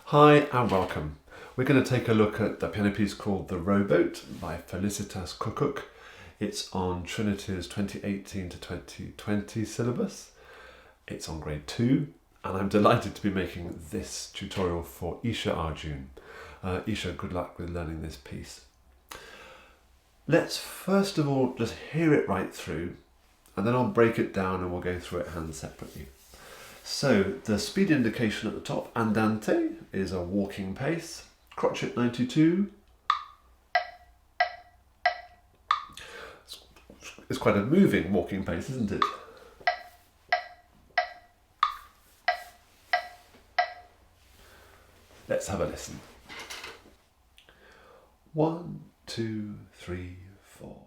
Hi and welcome. We're going to take a look at the piano piece called The Rowboat by Felicitas Kukuck. It's on Trinity's 2018 to 2020 syllabus. It's on grade 2 and I'm delighted to be making this tutorial for Isha Arjun. Isha, good luck with learning this piece. Let's first of all just hear it right through and then I'll break it down and we'll go through it hand separately. So the speed indication at the top, andante, is a walking pace. Crotchet 92. It's quite a moving walking pace, isn't it? Let's have a listen. 1, 2, 3, 4.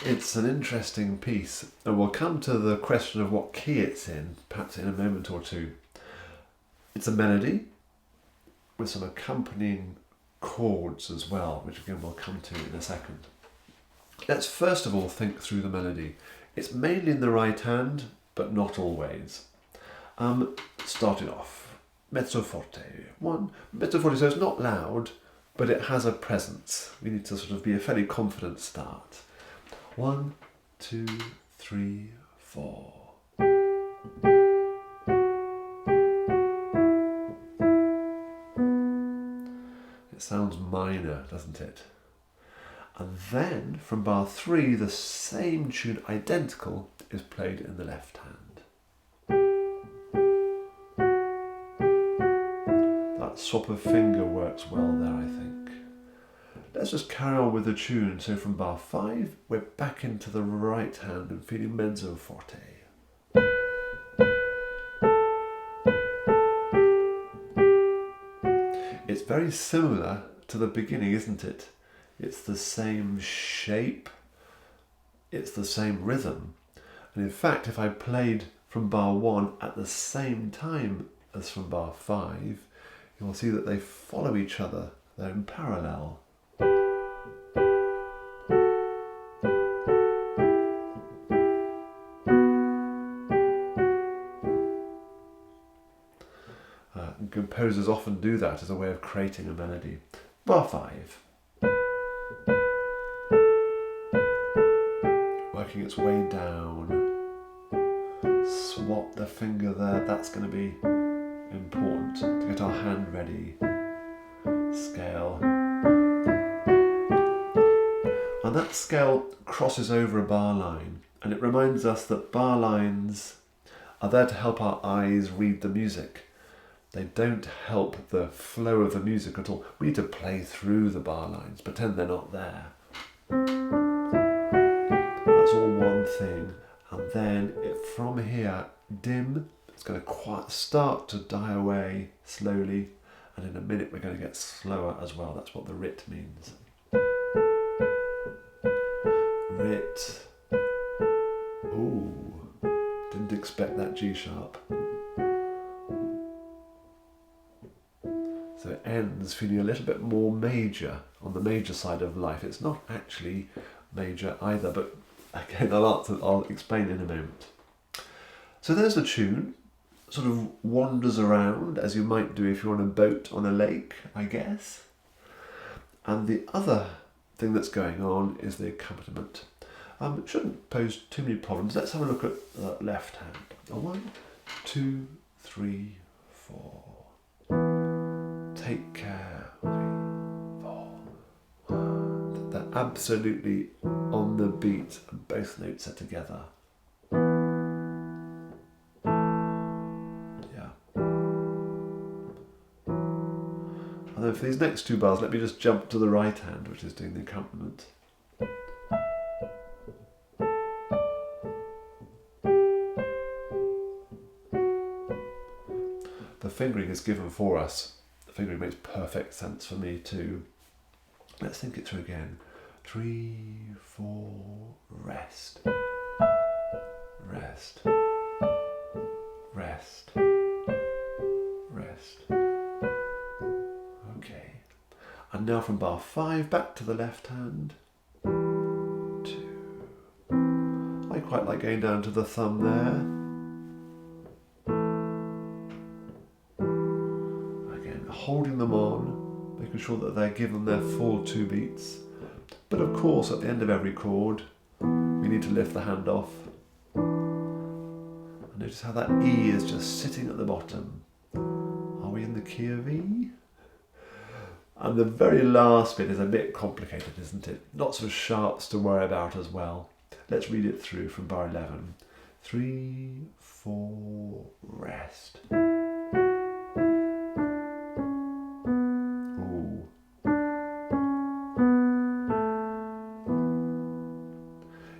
It's an interesting piece, and we'll come to the question of what key it's in, perhaps in a moment or two. It's a melody with some accompanying chords as well, which again we'll come to in a second. Let's first of all think through the melody. It's mainly in the right hand, but not always. Starting off, mezzo forte. Mezzo forte, so it's not loud, but it has a presence. We need to sort of be a fairly confident start. 1, 2, 3, 4. It sounds minor, doesn't it? And then from bar 3, the same tune, identical, is played in the left hand. That swap of finger works well there, I think. Let's just carry on with the tune. So from bar 5, we're back into the right hand and feeling mezzo forte. It's very similar to the beginning, isn't it? It's the same shape, it's the same rhythm. And in fact, if I played from bar 1 at the same time as from bar 5, you'll see that they follow each other, they're in parallel. And composers often do that as a way of creating a melody. Bar 5. Working its way down. Swap the finger there, that's going to be important to get our hand ready. Scale. And that scale crosses over a bar line, and it reminds us that bar lines are there to help our eyes read the music. They don't help the flow of the music at all. We need to play through the bar lines, pretend they're not there. That's all one thing. And then from here, dim, it's going to start to die away slowly. And in a minute, we're going to get slower as well. That's what the rit means. Rit. Ooh, didn't expect that G sharp. So it ends feeling a little bit more major on the major side of life. It's not actually major either, but again, I'll explain in a moment. So there's the tune, sort of wanders around as you might do if you're on a boat on a lake, I guess. And the other thing that's going on is the accompaniment. It shouldn't pose too many problems. Let's have a look at the left hand. 1, 2, 3, 4. Take care. 3, 4. 1. They're absolutely on the beat and both notes are together. Yeah. And then for these next two bars, let me just jump to the right hand, which is doing the accompaniment. The fingering is given for us. The fingering makes perfect sense for me too. Let's think it through again. 3, 4, rest. Rest. Rest. Rest. Okay. And now from bar 5 back to the left hand. 2. I quite like going down to the thumb there. Again, holding them on, making sure that they're given their full 2 beats. But of course, at the end of every chord, we need to lift the hand off. And notice how that E is just sitting at the bottom. Are we in the key of E? And the very last bit is a bit complicated, isn't it? Lots of sharps to worry about as well. Let's read it through from bar 11. 3, 4, rest. Ooh.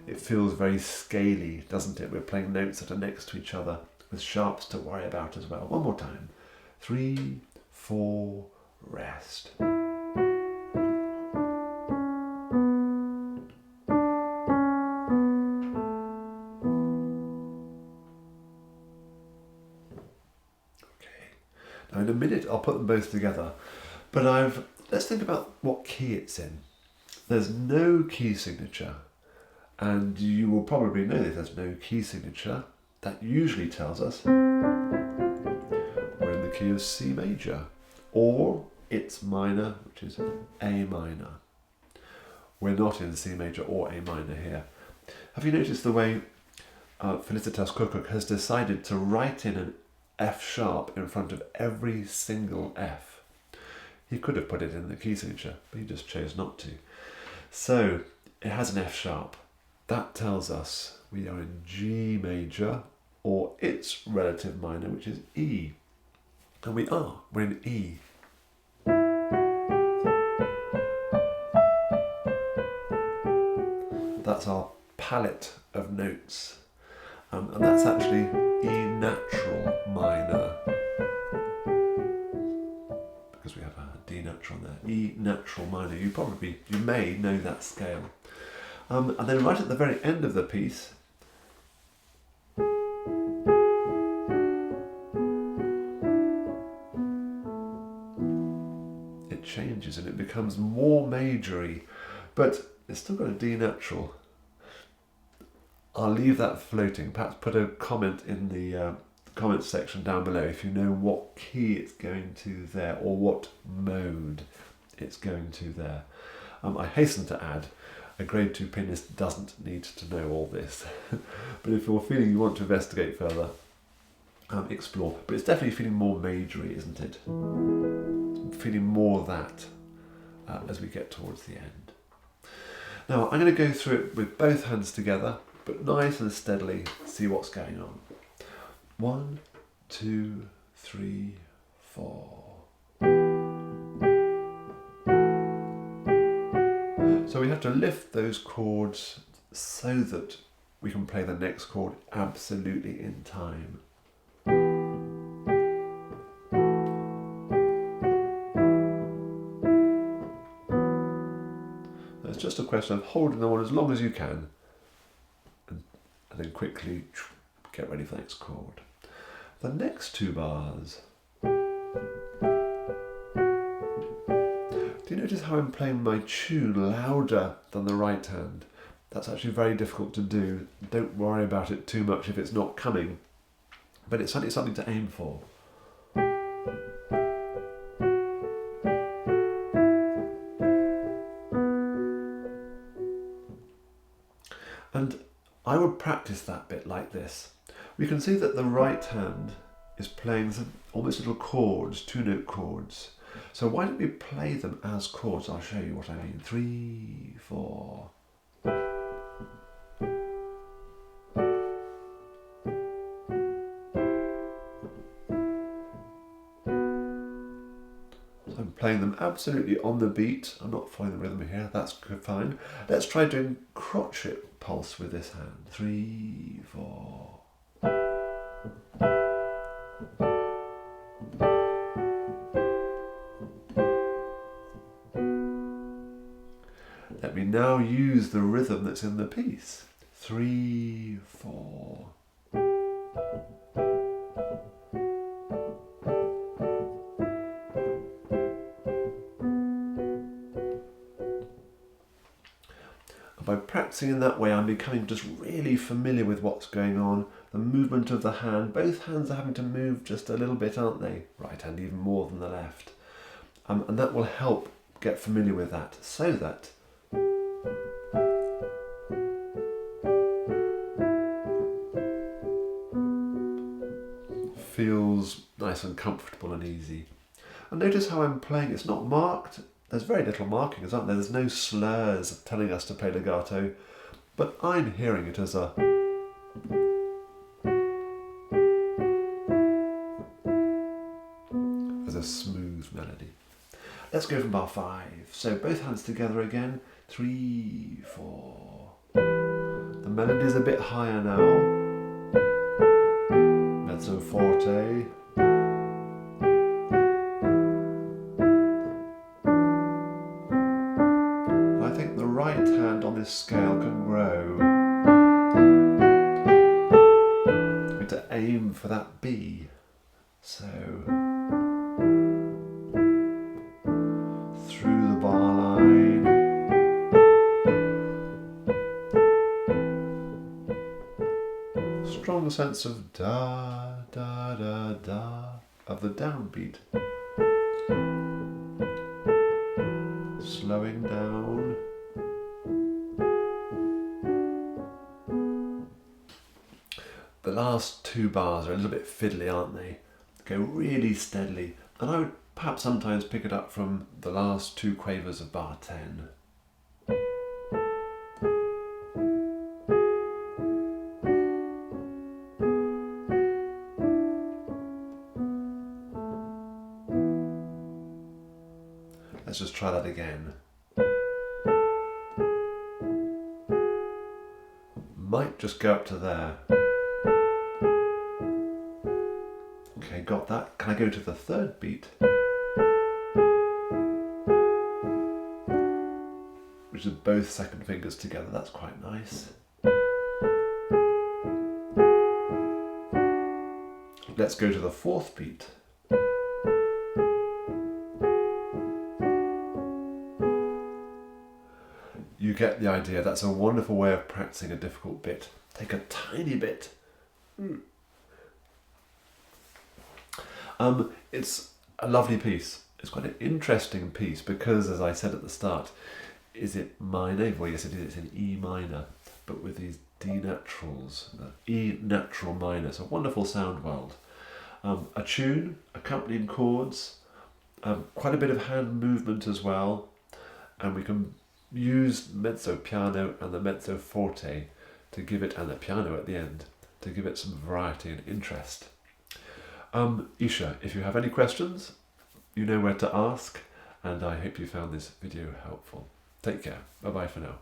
It feels very scaly, doesn't it? We're playing notes that are next to each other with sharps to worry about as well. One more time. 3, 4, rest. Now in a minute I'll put them both together, but let's think about what key it's in. There's no key signature, and you will probably know that there's no key signature. That usually tells us we're in the key of C major, or it's minor, which is A minor. We're not in C major or A minor here. Have you noticed the way Felicitas Kukuck has decided to write in an F sharp in front of every single F? He could have put it in the key signature, but he just chose not to. So it has an F sharp. That tells us we are in G major or its relative minor, which is E. And we're in E. That's our palette of notes. And that's actually E natural minor, because we have a D natural there. E natural minor. You may know that scale. And then right at the very end of the piece, it changes and it becomes more majory, but it's still got a D natural. I'll leave that floating. Perhaps put a comment in the comments section down below if you know what key it's going to there, or what mode it's going to there. I hasten to add, a grade 2 pianist doesn't need to know all this. But if you're feeling you want to investigate further, explore. But it's definitely feeling more majory, isn't it? It's feeling more of that as we get towards the end. Now I'm going to go through it with both hands together, but nice and steadily, see what's going on. 1, 2, 3, 4. So we have to lift those chords so that we can play the next chord absolutely in time. It's just a question of holding them on as long as you can, and then quickly get ready for the next chord. The next 2 bars. Do you notice how I'm playing my tune louder than the right hand? That's actually very difficult to do. Don't worry about it too much if it's not coming, but it's certainly something to aim for. And I would practice that bit like this. We can see that the right hand is playing some almost little chords, 2-note chords. So why don't we play them as chords? I'll show you what I mean. 3, 4. So I'm playing them absolutely on the beat. I'm not following the rhythm here. That's good, fine. Let's try doing crotchet pulse with this hand. 3, 4. Let me now use the rhythm that's in the piece. 3, 4. By practicing in that way, I'm becoming just really familiar with what's going on, the movement of the hand. Both hands are having to move just a little bit, aren't they? Right hand even more than the left. And that will help get familiar with that, so that feels nice and comfortable and easy. And notice how I'm playing. It's not marked. There's very little marking, isn't there? There's no slurs telling us to play legato, but I'm hearing it as a smooth melody. Let's go from bar 5. So both hands together again. 3, 4. The melody's a bit higher now. Mezzo forte. Right hand on this scale can grow. I'm going to aim for that B. So through the bar line. Strong sense of da da da da of the downbeat. Slowing down. The last 2 bars are a little bit fiddly, aren't they? Go really steadily, and I would perhaps sometimes pick it up from the last 2 quavers of bar 10. Let's just try that again. Might just go up to there. Okay, got that. Can I go to the 3rd beat? Which is both second fingers together. That's quite nice. Let's go to the 4th beat. You get the idea. That's a wonderful way of practicing a difficult bit. Take a tiny bit. It's a lovely piece. It's quite an interesting piece because, as I said at the start, is it minor? Well, yes, it is. It's in E minor, but with these D naturals, E natural minor. It's a wonderful sound world. A tune, accompanying chords, quite a bit of hand movement as well, and we can use mezzo piano and the mezzo forte to give it, and the piano at the end, to give it some variety and interest. Isha, if you have any questions, you know where to ask, and I hope you found this video helpful. Take care. Bye bye for now.